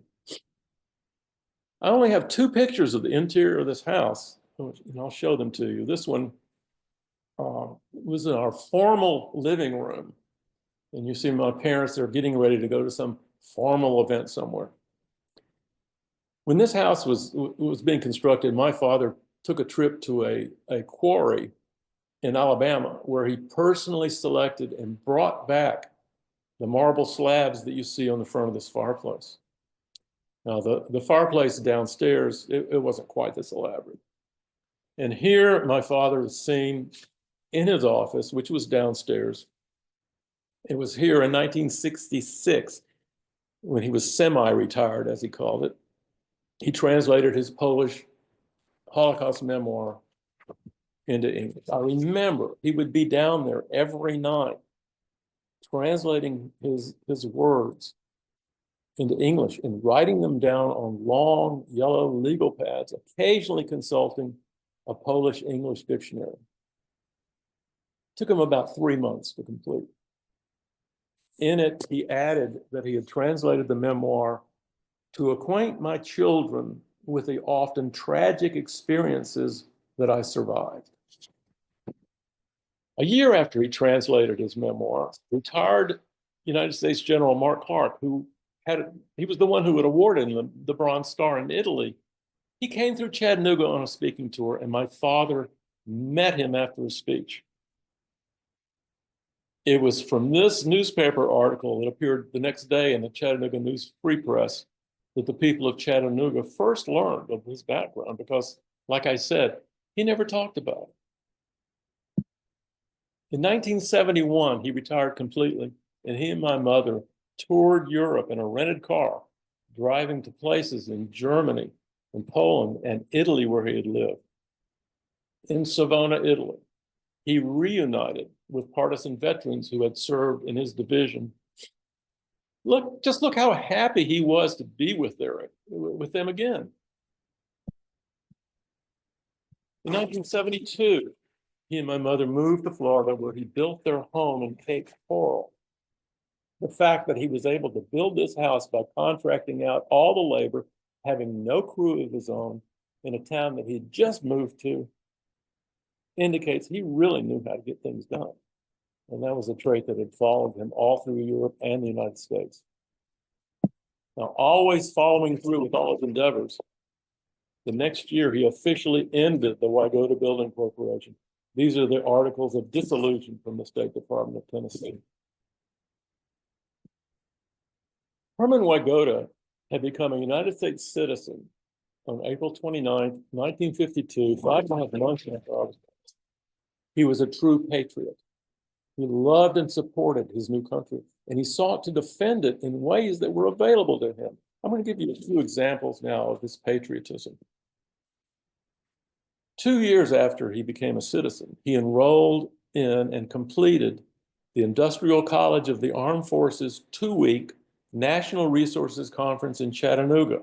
I only have two pictures of the interior of this house, and I'll show them to you. This one was in our formal living room. And you see my parents, they're getting ready to go to some formal event somewhere. When this house was being constructed, my father took a trip to a quarry in Alabama where he personally selected and brought back the marble slabs that you see on the front of this fireplace. Now, the fireplace downstairs, it wasn't quite this elaborate. And here my father is seen in his office, which was downstairs. It was here in 1966 when he was semi-retired, as he called it. He translated his Polish Holocaust memoir into English. I remember he would be down there every night translating his words into English and writing them down on long yellow legal pads, occasionally consulting a Polish-English dictionary. It took him about 3 months to complete. In it, he added that he had translated the memoir to acquaint my children with the often tragic experiences that I survived. A year after he translated his memoir, retired United States General Mark Clark, he was the one who had awarded him the Bronze Star in Italy. He came through Chattanooga on a speaking tour, and my father met him after his speech. It was from this newspaper article that appeared the next day in the Chattanooga News Free Press that the people of Chattanooga first learned of his background because, like I said, He never talked about it. In 1971, he retired completely, and he and my mother toured Europe in a rented car, driving to places in Germany and Poland and Italy where he had lived. In Savona, Italy, he reunited with partisan veterans who had served in his division. Just look how happy he was to be with them again. In 1972, he and my mother moved to Florida, where he built their home in Cape Coral. The fact that he was able to build this house by contracting out all the labor, having no crew of his own, in a town that he just moved to, indicates he really knew how to get things done. And that was a trait that had followed him all through Europe and the United States. Now, always following through with all his endeavors, the next year he officially ended the Wygoda Building Corporation. These are the articles of dissolution from the State Department of Tennessee. Hermann Wygoda had become a United States citizen on April 29, 1952, 5.5 months after I was born. He was a true patriot. He loved and supported his new country, and he sought to defend it in ways that were available to him. I'm going to give you a few examples now of his patriotism. 2 years after he became a citizen, he enrolled in and completed the Industrial College of the Armed Forces 2-week National Resources Conference in Chattanooga.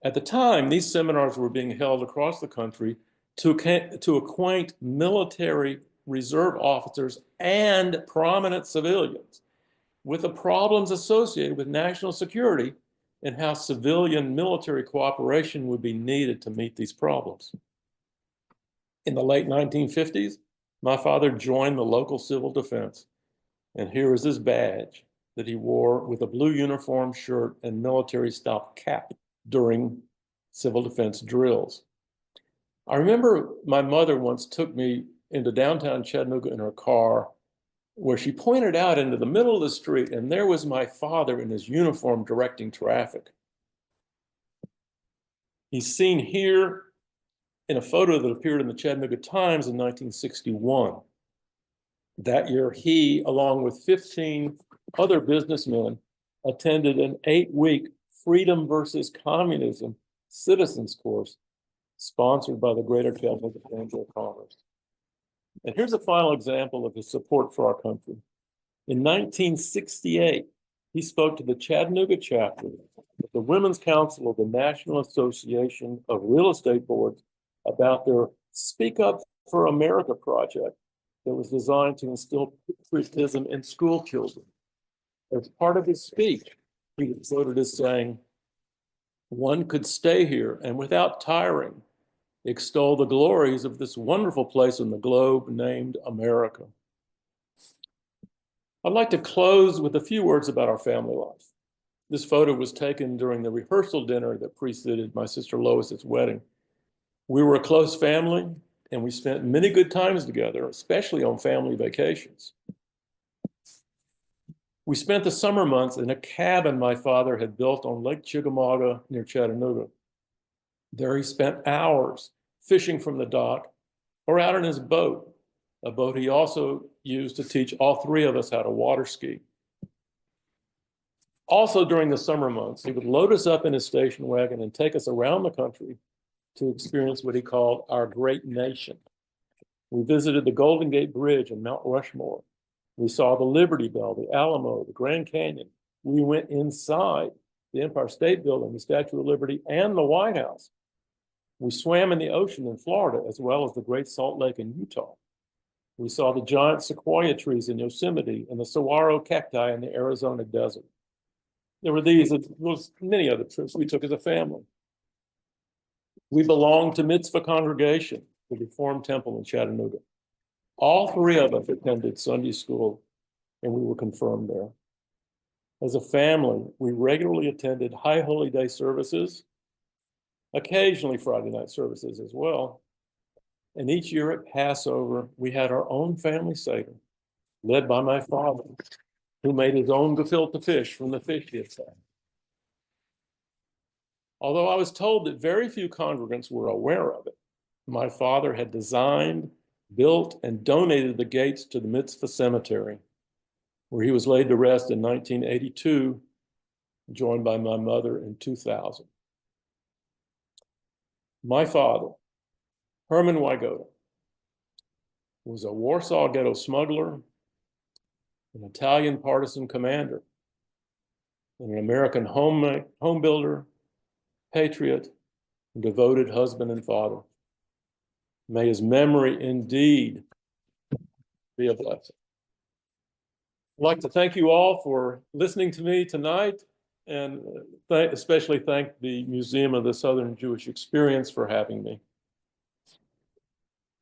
At the time, these seminars were being held across the country to acquaint military reserve officers and prominent civilians with the problems associated with national security and how civilian military cooperation would be needed to meet these problems. In the late 1950s, my father joined the local civil defense, and here is his badge that he wore with a blue uniform shirt and military-style cap during civil defense drills. I remember my mother once took me into downtown Chattanooga in her car, where she pointed out into the middle of the street, and there was my father in his uniform directing traffic. He's seen here in a photo that appeared in the Chattanooga Times in 1961. That year, he, along with 15 other businessmen, attended an 8-week Freedom versus Communism citizens course sponsored by the Greater Chattanooga Chamber of Commerce. And here's a final example of his support for our country. In 1968, he spoke to the Chattanooga chapter of the Women's Council of the National Association of Real Estate Boards about their Speak Up for America project that was designed to instill patriotism in school children. As part of his speech, he was quoted as saying, "One could stay here and without tiring, extol the glories of this wonderful place in the globe named America." I'd like to close with a few words about our family life. This photo was taken during the rehearsal dinner that preceded my sister Lois's wedding. We were a close family, and we spent many good times together, especially on family vacations. We spent the summer months in a cabin my father had built on Lake Chickamauga near Chattanooga. There he spent hours fishing from the dock or out in his boat, a boat he also used to teach all three of us how to water ski. Also during the summer months, he would load us up in his station wagon and take us around the country to experience what he called our great nation. We visited the Golden Gate Bridge and Mount Rushmore. We saw the Liberty Bell, the Alamo, the Grand Canyon. We went inside the Empire State Building, the Statue of Liberty, and the White House. We swam in the ocean in Florida, as well as the Great Salt Lake in Utah. We saw the giant sequoia trees in Yosemite and the saguaro cacti in the Arizona desert. There were these, as well as many other trips we took as a family. We belonged to Mitzvah Congregation, the Reformed Temple in Chattanooga. All three of us attended Sunday school, and we were confirmed there. As a family, we regularly attended High Holy Day services, occasionally Friday night services as well. And each year at Passover, we had our own family Seder, led by my father, who made his own gefilte fish from the fish he had found. Although I was told that very few congregants were aware of it, my father had designed, built, and donated the gates to the Mitzvah Cemetery, where he was laid to rest in 1982, joined by my mother in 2000. My father, Hermann Wygoda, was a Warsaw Ghetto smuggler, an Italian partisan commander, and an American home builder, patriot, and devoted husband and father. May his memory indeed be a blessing. I'd like to thank you all for listening to me tonight, and especially thank the Museum of the Southern Jewish Experience for having me.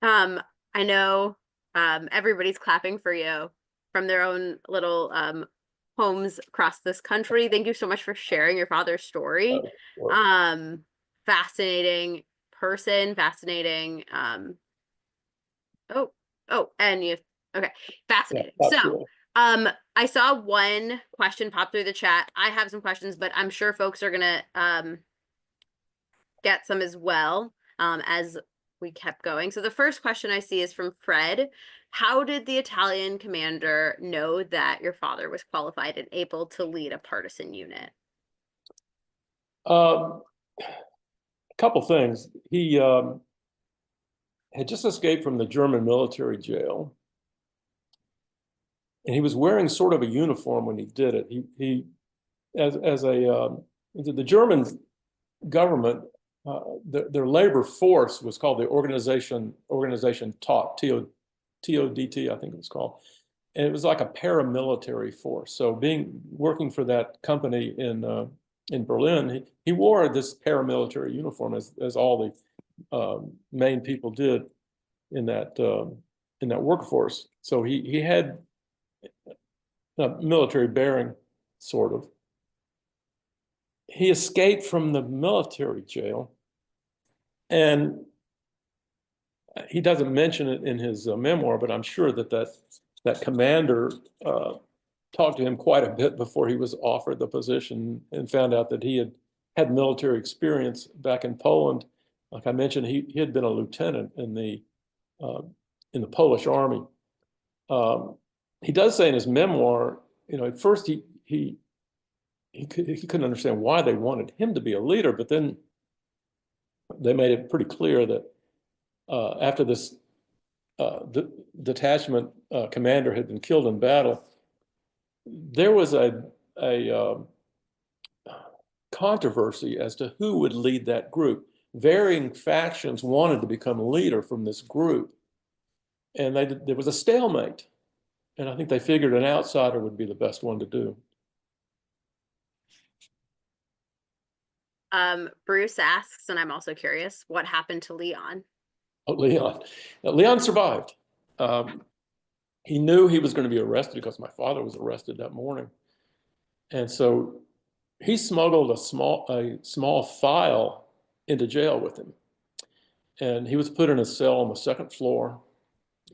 I know everybody's clapping for you from their own little homes across this country. Thank you so much for sharing your father's story. Fascinating person, fascinating. And you, okay, fascinating. Yeah, so, I saw one question pop through the chat. I have some questions, but I'm sure folks are gonna get some as well as we kept going. So the first question I see is from Fred. How did the Italian commander know that your father was qualified and able to lead a partisan unit? A couple things. He had just escaped from the German military jail, and he was wearing sort of a uniform when he did it. The German government, their labor force was called the Organization TOT, T-O-D-T, I think it was called. And it was like a paramilitary force. So working for that company in Berlin, he wore this paramilitary uniform as all the main people did in that workforce. So he had a military bearing, sort of. He escaped from the military jail, and he doesn't mention it in his memoir, but I'm sure that commander talked to him quite a bit before he was offered the position, and found out that he had military experience back in Poland. Like I mentioned, he had been a lieutenant in the Polish army. He does say in his memoir, at first he couldn't understand why they wanted him to be a leader, but then they made it pretty clear that after this detachment commander had been killed in battle, there was a controversy as to who would lead that group. Varying factions wanted to become a leader from this group, and there was a stalemate. And I think they figured an outsider would be the best one to do. Bruce asks, and I'm also curious, what happened to Leon? Oh, Leon. Leon survived. He knew he was going to be arrested because my father was arrested that morning. And so he smuggled a small file into jail with him. And he was put in a cell on the second floor.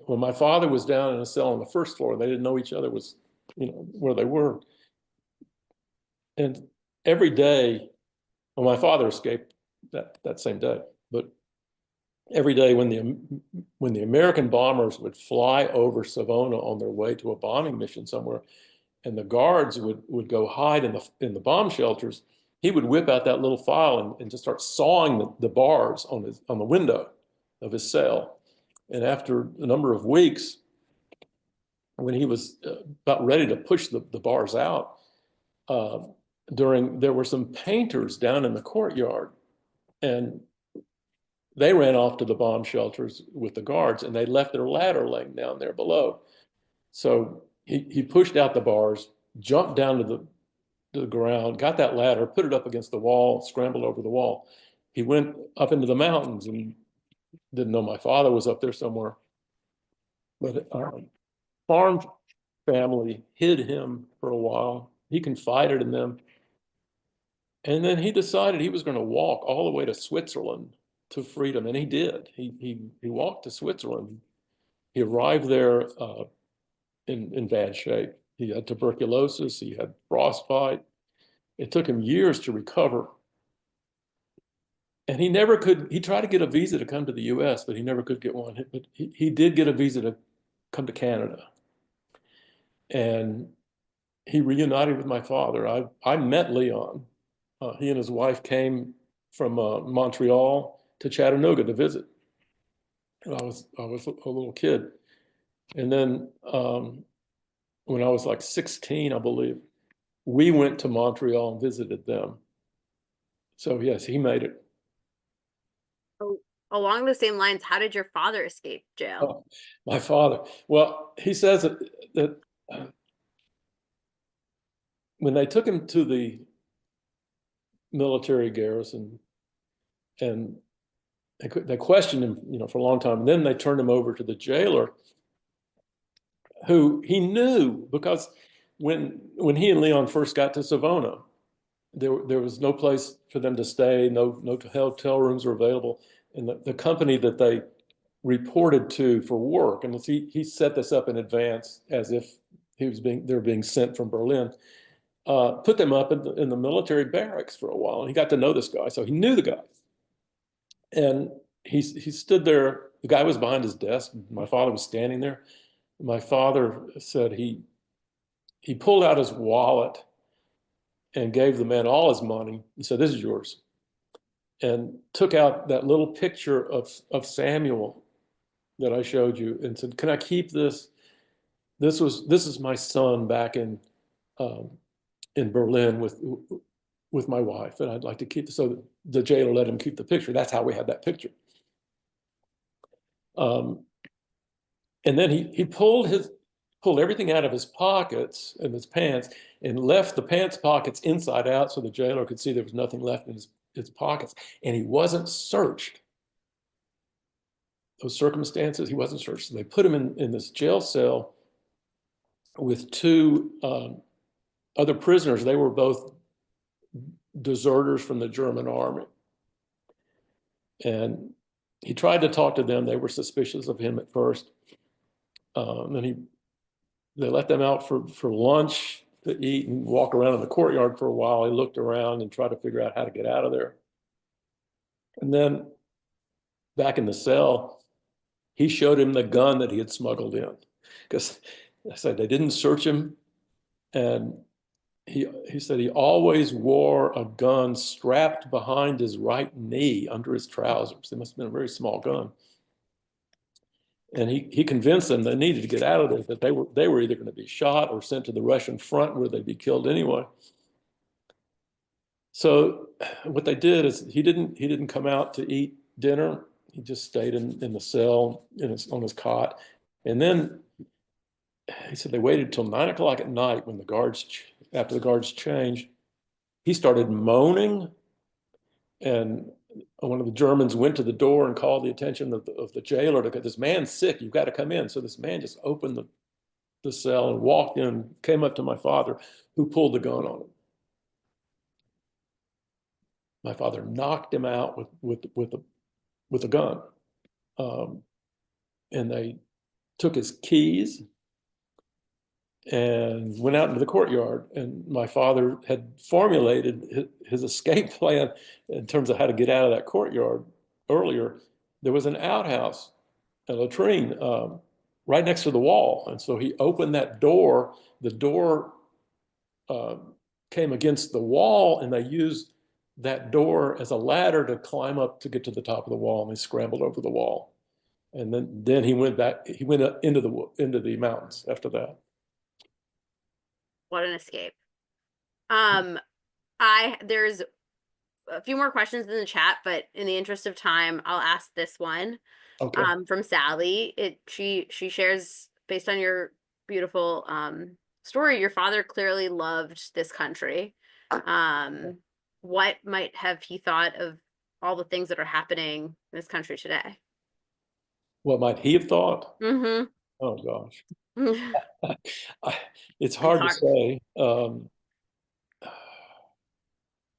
When my father was down in a cell on the first floor, they didn't know each other was, where they were. And every day, well, my father escaped that same day, but every day when the American bombers would fly over Savona on their way to a bombing mission somewhere, and the guards would go hide in the bomb shelters, he would whip out that little file and just start sawing the bars on the window of his cell. And after a number of weeks, when he was about ready to push the bars out, there were some painters down in the courtyard, and they ran off to the bomb shelters with the guards, and they left their ladder laying down there below. So he pushed out the bars, jumped down to the ground, got that ladder, put it up against the wall, scrambled over the wall. He went up into the mountains and didn't know my father was up there somewhere. But farm family hid him for a while. He confided in them. And then he decided he was going to walk all the way to Switzerland to freedom, and he did. He walked to Switzerland. He arrived there in bad shape. He had tuberculosis. He had frostbite. It took him years to recover. And he never could, he tried to get a visa to come to the US, but he never could get one. But he did get a visa to come to Canada. And he reunited with my father. I met Leon. He and his wife came from Montreal to Chattanooga to visit. And I was a little kid. And then when I was like 16, I believe, we went to Montreal and visited them. So yes, he made it. Oh, along the same lines, how did your father escape jail? Oh, my father. Well, he says that when they took him to the military garrison and they questioned him, for a long time, and then they turned him over to the jailer, who he knew because when he and Leon first got to Savona, there was no place for them to stay, no hotel rooms were available, and the company that they reported to for work, and he set this up in advance as if they were being sent from Berlin, put them up in the military barracks for a while, and he got to know this guy, so he knew the guy, and he stood there. The guy was behind his desk. My father was standing there. My father said he pulled out his wallet and gave the man all his money. He said, "This is yours," and took out that little picture of Samuel that I showed you and said, "Can I keep this? This is my son back um, in Berlin with my wife, and I'd like to keep it." So the jailer let him keep the picture. That's how we had that picture. Um, and then he pulled everything out of his pockets and his pants and left the pants pockets inside out so the jailer could see there was nothing left in his pockets. And he wasn't searched. Those circumstances, he wasn't searched. So they put him in this jail cell with two other prisoners. They were both deserters from the German army. And he tried to talk to them. They were suspicious of him at first. Then they let them out for lunch to eat and walk around in the courtyard for a while. He looked around and tried to figure out how to get out of there. And then back in the cell, he showed him the gun that he had smuggled in. Because I said they didn't search him. And he said he always wore a gun strapped behind his right knee under his trousers. It must have been a very small gun. And he convinced them they needed to get out of there, that they were either going to be shot or sent to the Russian front where they'd be killed anyway. So what they did is he didn't come out to eat dinner. He just stayed in the cell on his cot. And then he said they waited till 9 o'clock at night when after the guards changed. He started moaning, and one of the Germans went to the door and called the attention of the jailer to, "This man's sick, you've got to come in." So this man just opened the cell and walked in, came up to my father, who pulled the gun on him. My father knocked him out with a gun. And they took his keys and went out into the courtyard. And my father had formulated his escape plan in terms of how to get out of that courtyard earlier. There was an outhouse, a latrine, right next to the wall. And so he opened that door. The door came against the wall, and they used that door as a ladder to climb up to get to the top of the wall, and they scrambled over the wall. And then he went back, he went into the mountains after that. What an escape. There's a few more questions in the chat, but in the interest of time, I'll ask this one. Okay. From Sally. She shares, based on your beautiful story, your father clearly loved this country. What might have he thought of all the things that are happening in this country today? What might he have thought? Mm-hmm. Oh gosh. It's hard to say.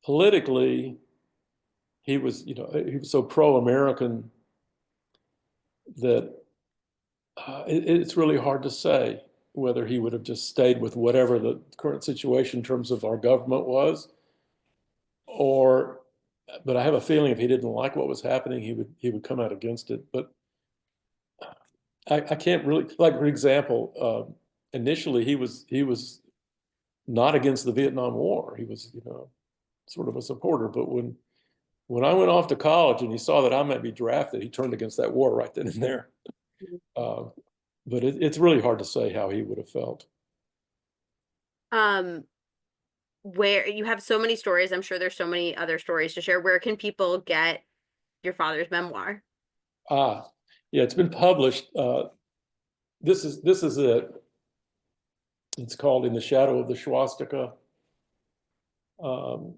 Politically, he was so pro-American that it's really hard to say whether he would have just stayed with whatever the current situation in terms of our government was, or but I have a feeling if he didn't like what was happening, he would come out against it. But I can't really, like, for example, initially he was not against the Vietnam War. He was, sort of a supporter. But when I went off to college and he saw that I might be drafted, he turned against that war right then and there. Uh, but it's really hard to say how he would have felt. Um, where you have so many stories, I'm sure there's so many other stories to share. Where can people get your father's memoir? Ah, yeah, it's been published. This is it. It's called In the Shadow of the Swastika. Um,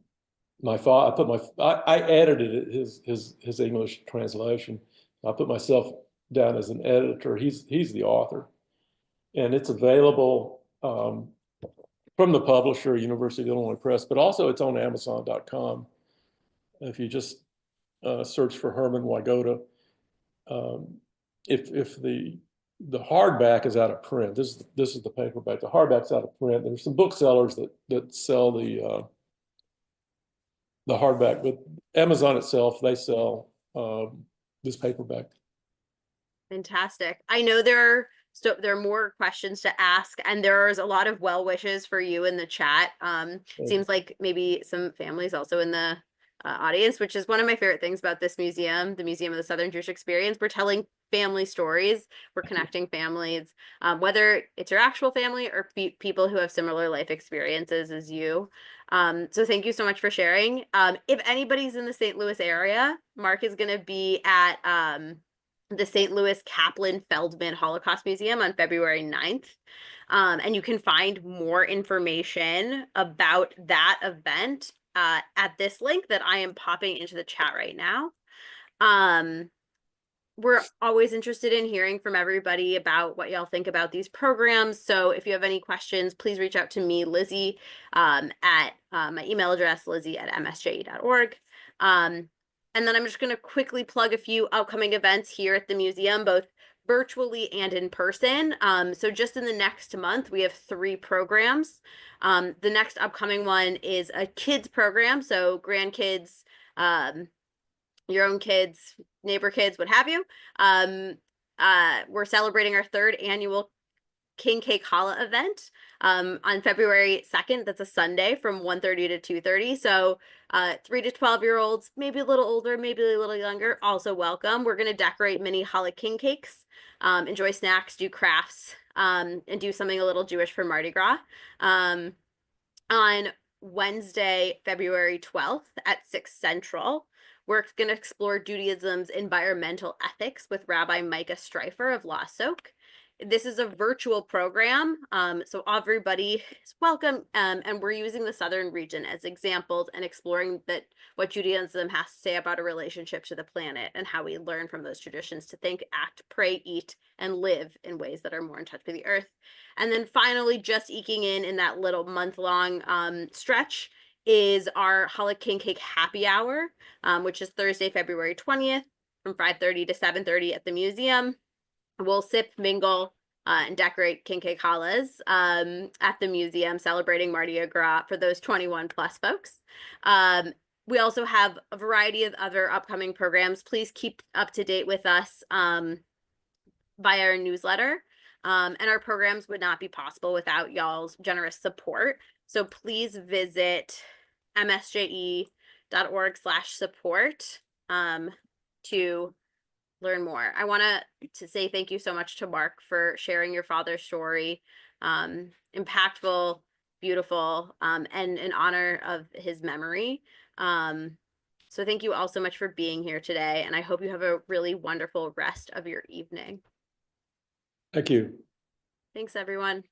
my father, I edited it, his English translation. I put myself down as an editor. He's the author, and it's available from the publisher, University of Illinois Press, but also it's on Amazon.com. If you just search for Hermann Wygoda, um, if the hardback is out of print, this is the paperback. The hardback's out of print. There's some booksellers that sell the hardback, but Amazon itself, they sell this paperback. Fantastic. I know there are more questions to ask, and there's a lot of well wishes for you in the chat. Seems like maybe some families also in the audience, which is one of my favorite things about this museum, the Museum of the Southern Jewish Experience. We're telling family stories, we're connecting families, whether it's your actual family or people who have similar life experiences as you. So thank you so much for sharing. If anybody's in the St. Louis area, Mark is going to be at the St. Louis Kaplan Feldman Holocaust Museum on February 9th. And you can find more information about that event at this link that I am popping into the chat right now. We're always interested in hearing from everybody about what y'all think about these programs. So if you have any questions, please reach out to me, Lizzie, at my email address, lizzie@msje.org. And then I'm just going to quickly plug a few upcoming events here at the museum, both virtually and in person. So just in the next month, we have 3 programs. The next upcoming one is a kids program, so grandkids, your own kids, neighbor kids, what have you. We're celebrating our 3rd annual King Cake Challah event on February 2nd. That's a Sunday from 1:30 to 2:30. So 3 to 12-year-olds, maybe a little older, maybe a little younger, also welcome. We're going to decorate mini challah king cakes, enjoy snacks, do crafts, and do something a little Jewish for Mardi Gras. On Wednesday, February 12th at 6 Central, we're going to explore Judaism's environmental ethics with Rabbi Micah Streifer of Lost Oak. This is a virtual program, so everybody is welcome, and we're using the southern region as examples and exploring what Judaism has to say about a relationship to the planet and how we learn from those traditions to think, act, pray, eat, and live in ways that are more in touch with the earth. And then finally, just eking in that little month-long stretch is our Challah King Cake Happy Hour, which is Thursday, February 20th from 5:30 to 7:30 at the museum. We'll sip, mingle, and decorate king cake challahs at the museum, celebrating Mardi Gras for those 21 plus folks. We also have a variety of other upcoming programs. Please keep up to date with us via our newsletter. And our programs would not be possible without y'all's generous support. So please visit msje.org/support to learn more. I want to say thank you so much to Mark for sharing your father's story. Impactful, beautiful, and in honor of his memory. So thank you all so much for being here today, and I hope you have a really wonderful rest of your evening. Thank you. Thanks, everyone.